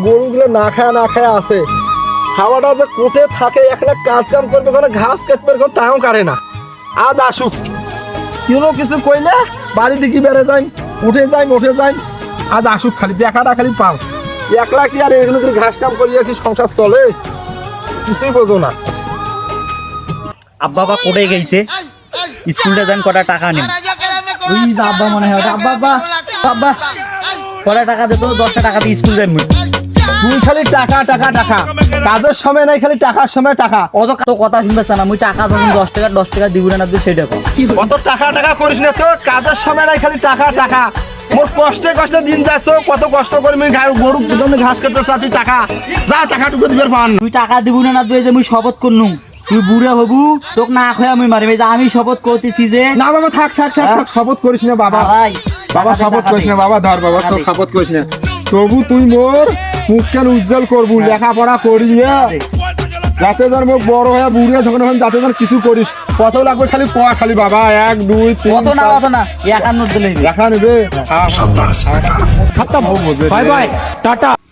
গরুগুলো না খায় আছে খাওয়াটা যে কোটে থাকে একটা কাজ কাম করবে কোনো ঘাস কাটবে কোনো তাও কাটে না আজ আসুক কোনো কিছু কইলে বাড়ি দিকে বেড়ে যাই উঠে যাই আজ আসুক খালি দেখাটা খালি পাও একলা কি আর এখানে ঘাস কাম করিয়া কি সংসার চলে কিছুই বোঝো না। আব্বা বা কোটে গেছে স্কুলে যান কটা টাকা নেই ওই আব্বা মনে হয় আব্বা কটা টাকা দিত 10টা টাকা দিয়ে স্কুল যাই তুই খালি টাকা কাজের সময় নাই খালি টাকার সময় টাকা অত কথা শুনতেছ না মুই টাকা যখন 10 টাকা দিব না তুই সেটা কর অত টাকা করিস না তো কাজের সময় নাই খালি টাকা মোর কষ্টে দিন যাচ্ছ কত কষ্ট করে আমি গরু জন্য ঘাস কাটতে চাচ্ছি টাকা যা টাকাটুকু দিবার পান তুই টাকা দিব না তুই যে মুই শপথ করনু তুই বুড়া হবু তোকে না খায় আমি মারিবে যে আমি শপথ করতেছি যে না বাবা থাক শপথ করিস না বাবা বাবা শপথ করিস না বাবা ধর বাবা তোর শপথ করিস না তবু তুই মোর মুখ কেন উজ্জ্বল করবু লেখাপড়া করিয়া যাতে ধর মুখ বড় হয়ে বুড়িয়া যখন যাতে ধর কিছু করিস কত লাগবে খালি পড়া খালি বাবা 1 2 3 কত না 51 দিলে লেখা নেবে বাই বাই টাটা।